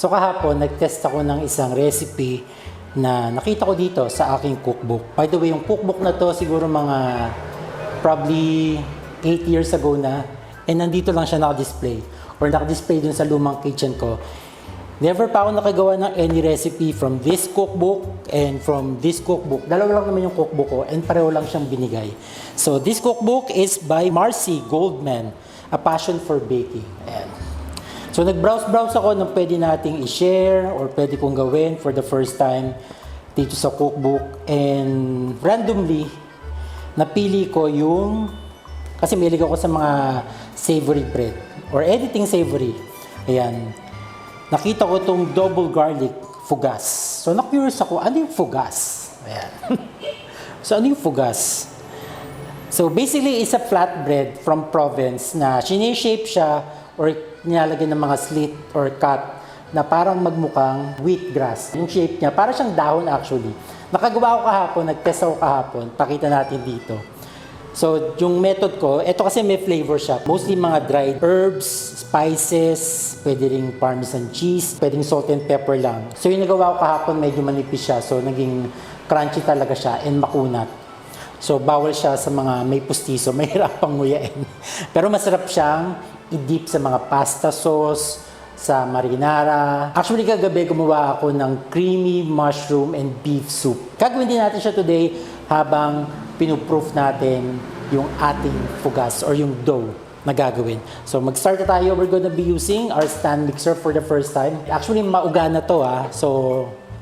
So kahapon, nag-test ako ng isang recipe na nakita ko dito sa aking cookbook. By the way, yung cookbook na to siguro mga probably 8 years ago na, and nandito lang siya naka-display or naka-display dun sa lumang kitchen ko. Never pa ako nakagawa ng any recipe from this cookbook and from this cookbook. Dalawa lang naman yung cookbook ko and pareho lang siyang binigay. So this cookbook is by Marcy Goldman, A Passion for Baking. Ayan. So nag-browse ako ng pwede nating i-share or pwede kong gawin for the first time dito sa cookbook. And randomly, napili ko yung, kasi mahilig ako sa mga savory bread or anything savory. Ayan. Nakita ko itong double garlic fugas. So na-curious ako, ano yung fugas? Ayan. So ano yung fugas? So basically, it's a flatbread from province na sineshape siya or nilalagyan ng mga slit or cut na parang magmukhang wheatgrass. Yung shape niya, parang siyang dahon actually. Nakagawa ko kahapon, nag-test ako kahapon, pakita natin dito. So, yung method ko, ito kasi may flavor siya. Mostly mga dried herbs, spices, pwede ring parmesan cheese, pwedeng salt and pepper lang. So, yung nagawa ko kahapon, medyo manipis siya. So, naging crunchy talaga siya and makunat. So, bawal siya sa mga may pustiso, mahirap pang nguyain. Pero masarap siyang i-dip sa mga pasta sauce, sa marinara. Actually, kagabi gumawa ako ng creamy mushroom and beef soup. Gagawin din natin siya today habang pinuproof natin yung ating fugas or yung dough na gagawin. So, mag-start na tayo. We're gonna be using our stand mixer for the first time. Actually, mauga na to So,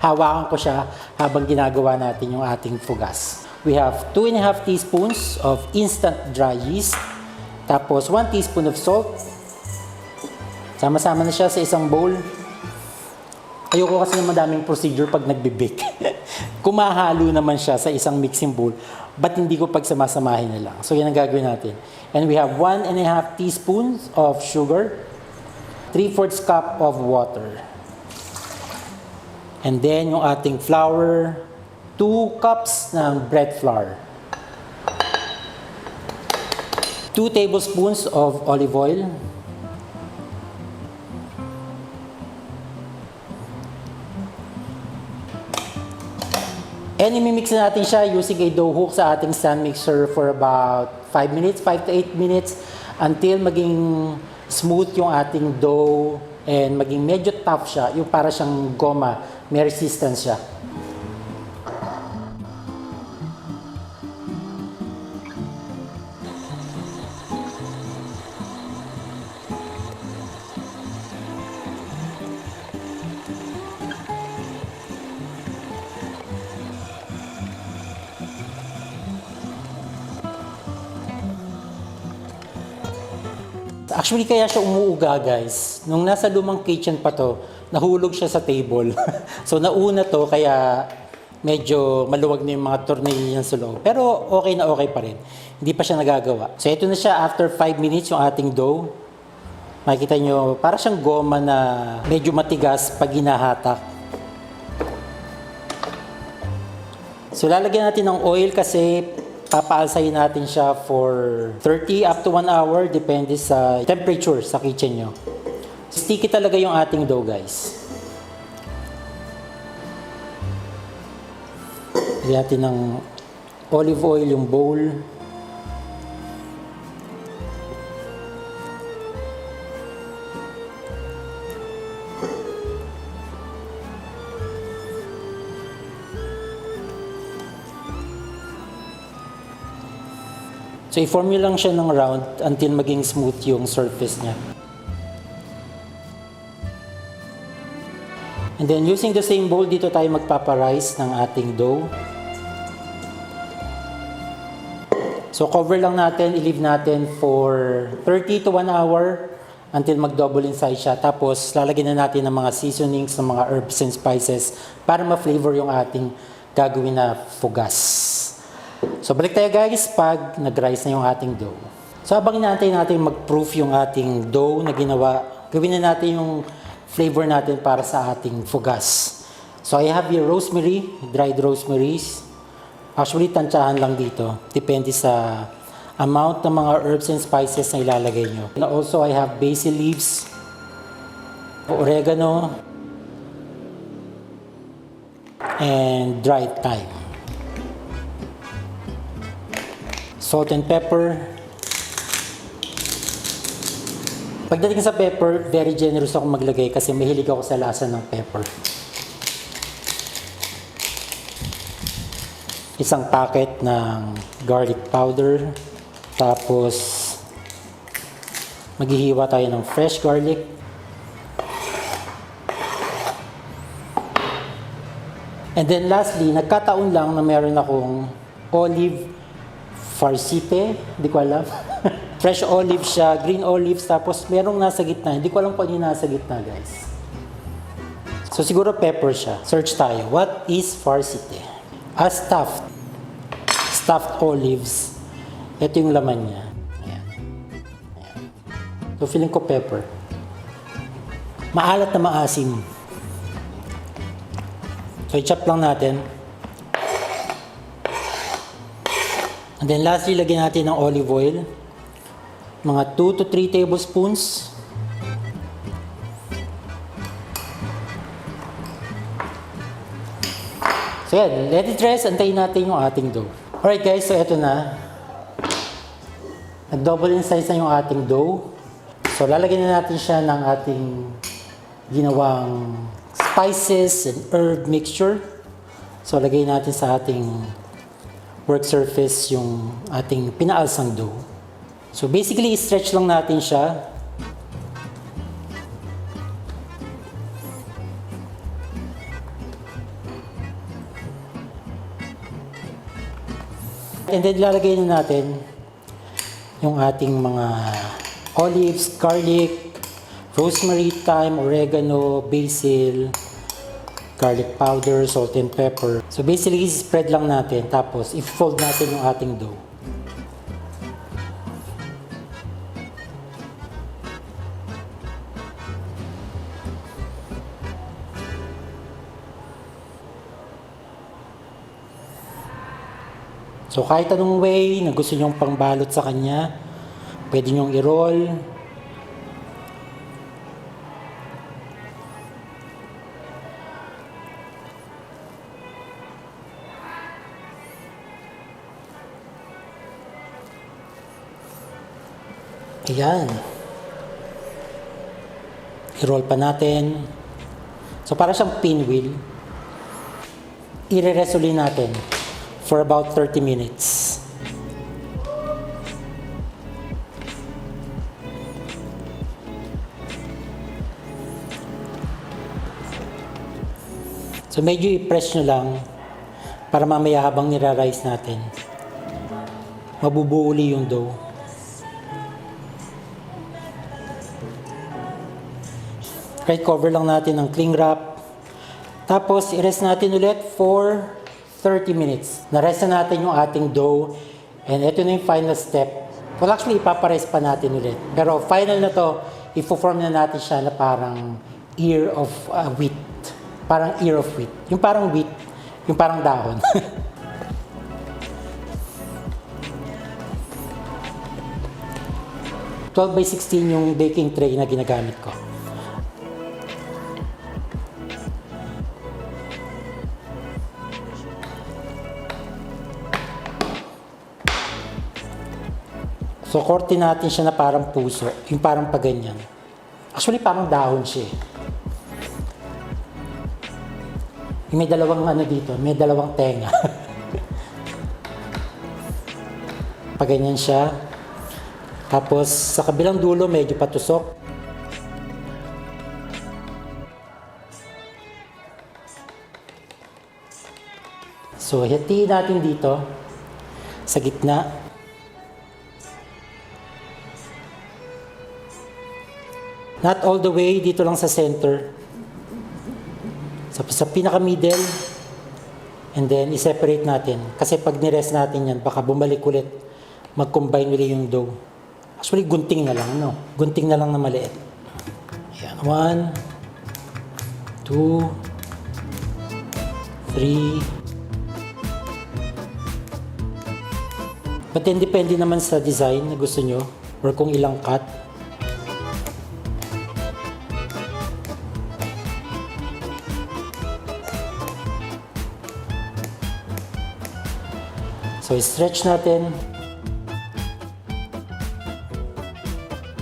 hawakan ko siya habang ginagawa natin yung ating fugas. We have 2.5 teaspoons of instant dry yeast. Tapos, 1 teaspoon of salt. Sama-sama na siya sa isang bowl. Ayoko kasi ng madaming procedure pag nagbe-bake. Kumahalo naman siya sa isang mixing bowl. Ba't hindi ko pagsamasamahin na lang? So, yan ang gagawin natin. And we have 1.5 teaspoons of sugar. 3/4 cup of water. And then, yung ating flour. 2 cups ng bread flour. 2 tablespoons of olive oil. And imimix na natin siya using a dough hook sa ating stand mixer for about 5 minutes, 5 to 8 minutes until maging smooth yung ating dough and maging medyo tough siya, yung para siyang goma, may resistance siya. Actually, kaya siya umuuga, guys. Nung nasa lumang kitchen pa to, nahulog siya sa table. So, nauna to, kaya medyo maluwag na yung mga tornilyo niyan sa loob. Pero okay na okay pa rin. Hindi pa siya nagagawa. So, ito na siya after 5 minutes yung ating dough. Makikita nyo, para siyang goma na medyo matigas pag hinahatak. So, lalagyan natin ng oil kasi papaalsayin natin siya for 30 up to 1 hour, depende sa temperature sa kitchen nyo. Sticky talaga yung ating dough, guys. Lagyan natin ng olive oil yung bowl. So, i-form nyo lang siya ng round until maging smooth yung surface niya. And then, using the same bowl, dito tayo magpaparice ng ating dough. So, cover lang natin, i-leave natin for 30 to 1 hour until mag-double in size siya. Tapos, lalagyan na natin ng mga seasonings, ng mga herbs and spices para ma-flavor yung ating gagawin na fugas. So, balik tayo guys pag nag-rise na yung ating dough. So, habang inaantay natin mag-proof yung ating dough na ginawa, gawin na natin yung flavor natin para sa ating fugas. So, I have here rosemary, dried rosemary. Actually, tansyahan lang dito. Depende sa amount ng mga herbs and spices na ilalagay nyo. And also, I have basil leaves, oregano, and dried thyme. Salt and pepper. Pagdating sa pepper, very generous ako maglagay kasi mahilig ako sa lasa ng pepper. Isang packet ng garlic powder. Tapos, maghihiwa tayo ng fresh garlic. And then lastly, nagkataon lang na meron akong olive farcite. Hindi ko alam. Fresh olive siya, green olives, tapos merong nasa gitna. Hindi ko alam kung ano yung nasa gitna, guys. So siguro pepper siya. Search tayo. What is farcite? Stuffed olives. Ito yung laman niya. Ayan. Ayan. So feeling ko pepper. Maalat na maasim. So i-chop lang natin. And then lastly, lagyan natin ng olive oil. Mga 2 to 3 tablespoons. So yan, let it rest. Antayin natin yung ating dough. Alright guys, so eto na. Nag-double in size na yung ating dough. So lalagyan na natin siya ng ating ginawang spices and herb mixture. So lagay natin sa ating work surface yung ating pinaalsang dough. So basically, stretch lang natin siya. And then lalagay na natin yung ating mga olives, garlic, rosemary, thyme, oregano, basil, garlic powder, salt and pepper. So basically, spread lang natin. Tapos, i-fold natin yung ating dough. So kahit anong way na gusto nyong pangbalot sa kanya, pwede nyong i-roll. Ayan. I-roll pa natin. So para siyang pinwheel. I-re-rest ulit natin for about 30 minutes. So medyo i-press nyo lang para mamaya habang nira-rice natin, mabubuo uli yung dough. Right, cover lang natin ng cling wrap. Tapos i-rest natin ulit for 30 minutes. Na-rest na natin yung ating dough. And ito na yung final step. Well, actually, ipaparest pa natin ulit. Pero final na to, i-form na natin siya na parang ear of wheat. Parang ear of wheat. Yung parang wheat. Yung parang dahon. 12x16 yung baking tray na ginagamit ko. So, korte natin siya na parang puso. Yung parang paganyan. Actually, parang dahon siya. Yung may dalawang ano dito. May dalawang tenga. Paganyan siya. Tapos, sa kabilang dulo, medyo patusok. So, hatiin natin dito. Sa gitna. Not all the way, dito lang sa center. Sa pinaka-middle. And then, i-separate natin. Kasi pag nirest natin yan, baka bumalik ulit. Mag-combine ulit yung dough. Actually, gunting na lang, no? Gunting na lang na maliit. Ayan. 1, 2, 3. But then, depende naman sa design na gusto nyo. Or kung ilang cut. So, stretch natin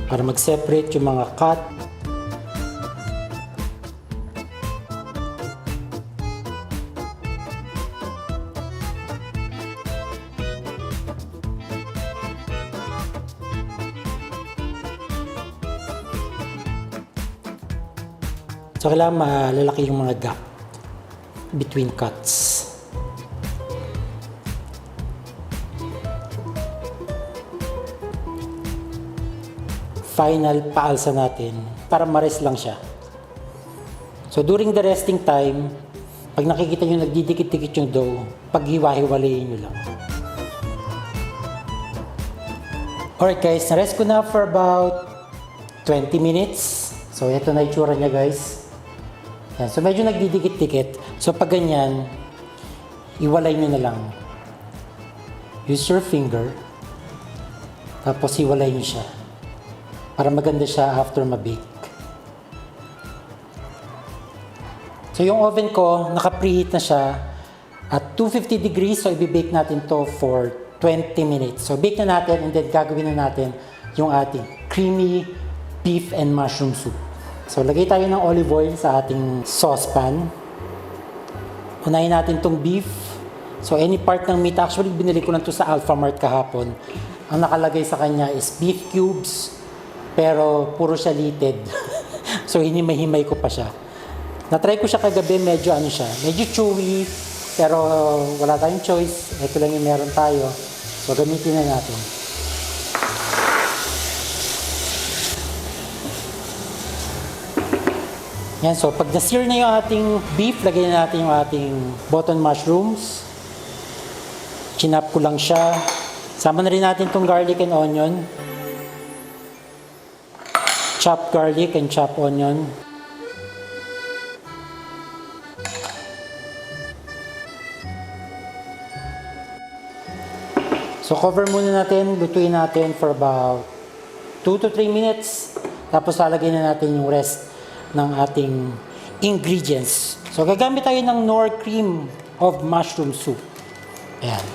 para mag-separate yung mga cut. So, kailangan malalaki yung mga gap between cuts. Final paalsa natin para ma-rest lang siya. So, during the resting time, pag nakikita nyo nagdidikit-dikit yung dough, paghiwa-hiwalayin nyo lang. Alright guys, na-rest ko na for about 20 minutes. So, ito na itsura niya guys. Yan. So, medyo nagdidikit-dikit. So, pag ganyan, iwalay nyo na lang. Use your finger. Tapos, iwalay nyo siya. Para maganda siya after ma-bake. So, yung oven ko, naka-preheat na siya at 250 degrees. So, i-bake natin to for 20 minutes. So, bake na natin and then gagawin na natin yung ating creamy beef and mushroom soup. So, lagay tayo ng olive oil sa ating saucepan. Unahin natin tong beef. So, any part ng meat, actually, binili ko lang to sa Alphamart kahapon. Ang nakalagay sa kanya is beef cubes, pero puro siya litid. So, hinimay-himay ko pa siya. Na-try ko siya kagabi, medyo medyo chewy, pero wala tayong choice. Ito lang yung meron tayo. So, gamitin na natin. Yan, so pag na-sear na yung ating beef, lagyan na natin yung ating button mushrooms. Chinap ko lang siya. Sama na rin natin itong garlic and onion. Chopped garlic and chopped onion. So cover muna natin, lutuin natin for about 2 to 3 minutes. Tapos lalagay na natin yung rest ng ating ingredients. So, gagamit tayo ng Knorr cream of mushroom soup. Ayan.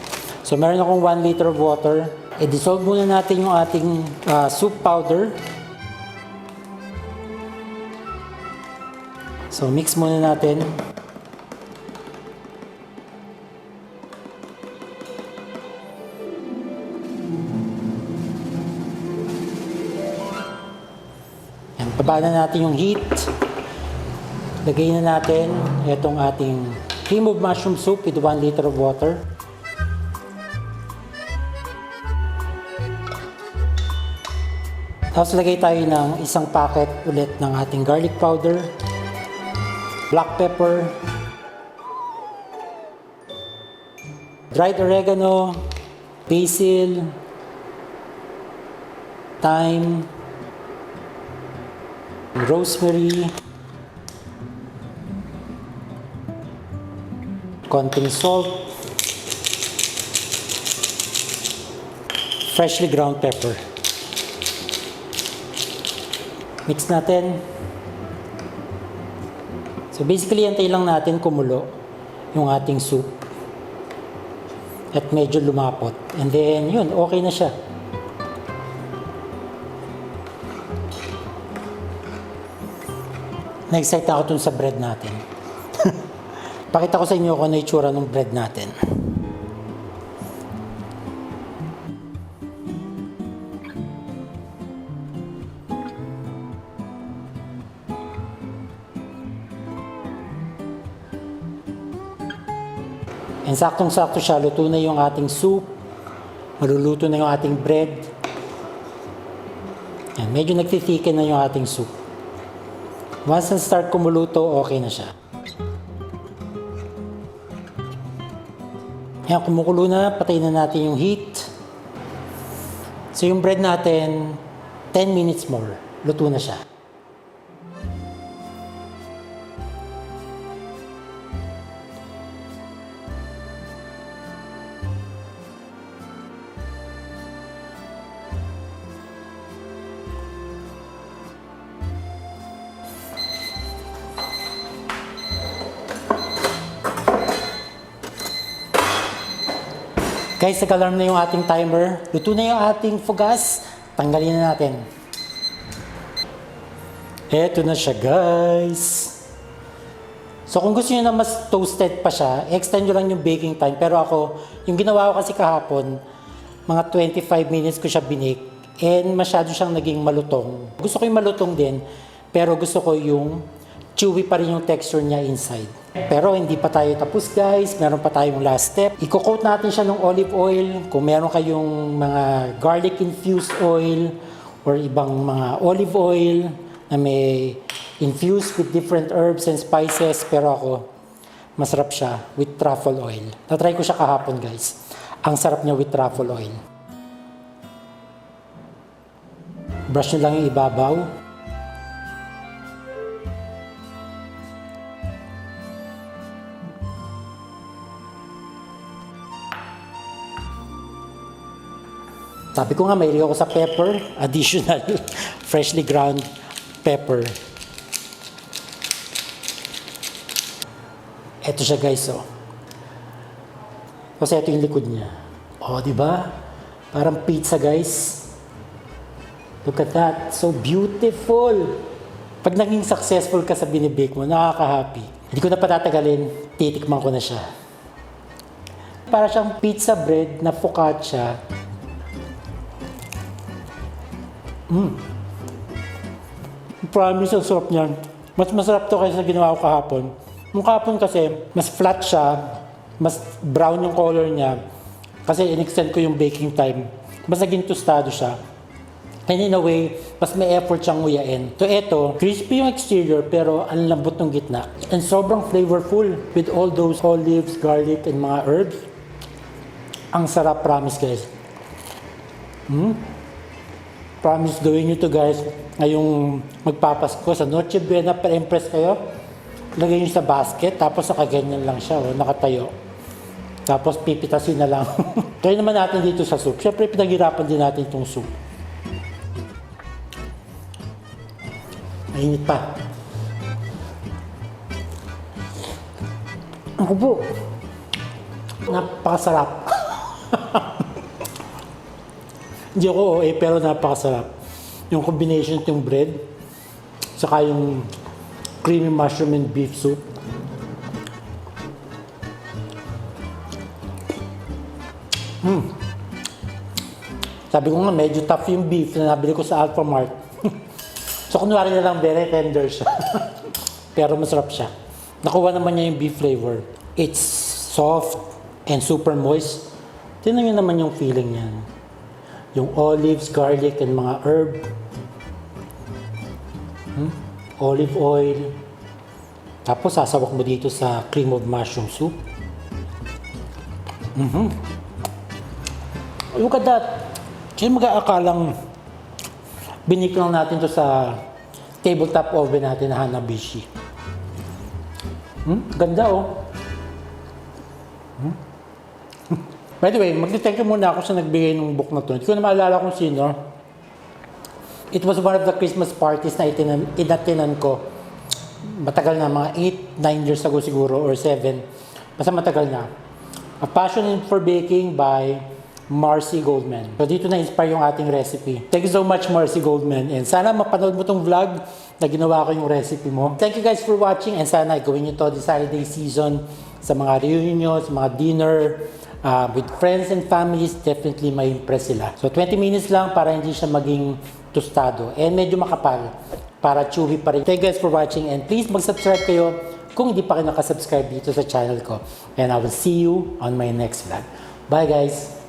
So, meron akong 1 liter of water. I-dissolve muna natin yung ating soup powder. So, mix muna natin. Babaan na natin yung heat. Lagay na natin itong ating cream of mushroom soup with 1 liter of water. Tapos lagay tayo ng isang packet ulit ng ating garlic powder, black pepper, dried oregano, basil, thyme, rosemary, konting salt, freshly ground pepper. Mix natin. So basically, antay lang natin kumulo yung ating soup at medyo lumapot. And then, yun, okay na siya. Na-excite ako dun sa bread natin. Pakita ko sa inyo kung ano yung itsura ng bread natin. And saktong-sakto siya, luto na yung ating soup. Maluluto na yung ating bread. Yan, medyo nagtitikin na yung ating soup. Once na-start kumuluto, okay na siya. Yan, kumukulo na, patayin na natin yung heat. So yung bread natin, 10 minutes more, luto na siya. Guys, nag-alarm na yung ating timer. Luto na yung ating fugas. Tanggalin na natin. Eto na siya, guys. So kung gusto niyo na mas toasted pa siya, extend nyo lang yung baking time. Pero ako, yung ginawa ko kasi kahapon, mga 25 minutes ko siya binake. And masyado siyang naging malutong. Gusto ko yung malutong din, pero gusto ko yung chewy pa rin yung texture niya inside. Pero hindi pa tayo tapos, guys. Meron pa tayong last step. Iko-coat natin siya ng olive oil. Kung meron kayong mga garlic infused oil or ibang mga olive oil na may infused with different herbs and spices. Pero ako, masarap siya with truffle oil. Natry ko siya kahapon, guys. Ang sarap niya with truffle oil. Brush nyo lang yung ibabaw. Sabi ko nga, mahilig ako sa pepper, additional freshly ground pepper. Ito siya, guys, oh. Kasi ito yung likod niya. Oh, di ba? Parang pizza, guys. Look at that. So beautiful. Pag naging successful ka sa binibake mo, nakaka-happy. Hindi ko na patatagalin, titikman ko na siya. Para siyang pizza bread na focaccia. Promise, ang sarap niyan. Mas masarap to kaysa ginawa ko kahapon. Yung kahapon kasi, mas flat siya, mas brown yung color niya. Kasi in-extend ko yung baking time. Mas naging tostado siya. And in a way, mas may effort siyang nguyain. So eto, crispy yung exterior pero ang lambot ng gitna. And sobrang flavorful with all those olives, garlic, and mga herbs. Ang sarap, promise, guys. Promise, gawin nyo to, guys. Ngayong magpapasko sa Noche Buena, pa-impress kayo. Lagay nyo sa basket, tapos nakaganyan lang siya, oh, nakatayo. Tapos pipitasin na lang. Try naman natin dito sa soup. Siyempre, pinaghirapan din natin itong soup. Mainit pa. Ako po. Napakasarap. Hindi ako pero napakasarap. Yung combination yung bread, saka yung creamy mushroom and beef soup. Sabi ko nga, medyo tough yung beef na nabili ko sa Alphamart. So, kunwari na lang, very tender siya. Pero masarap siya. Nakuha naman niya yung beef flavor. It's soft and super moist. Tingnan niyo naman yung feeling niyan. Yung olives, garlic, and mga herb. Olive oil. Tapos sasawak mo dito sa cream of mushroom soup. Look at that. Sino mag-aakalang binik lang natin to sa tabletop oven natin na Hanabishi. Ganda, oh. By the way, mag-thank you muna ako sa nagbigay ng book na to. Hindi ko na maalala kung sino. It was one of the Christmas parties na inatinan ko. Matagal na, mga 8-9 years ago siguro, or 7. Basta matagal na. A Passion for Baking by Marcy Goldman. So dito na-inspire yung ating recipe. Thank you so much, Marcy Goldman. And sana mapanood mo tong vlog na ginawa ko yung recipe mo. Thank you guys for watching and sana gawin nyo to this holiday season sa mga reunions, mga dinner, with friends and families, definitely may impress sila. So 20 minutes lang para hindi siya maging tostado. And medyo makapal para chewy pa rin. Thank you guys for watching and please mag-subscribe kayo kung hindi pa kayo nakasubscribe dito sa channel ko. And I will see you on my next vlog. Bye guys!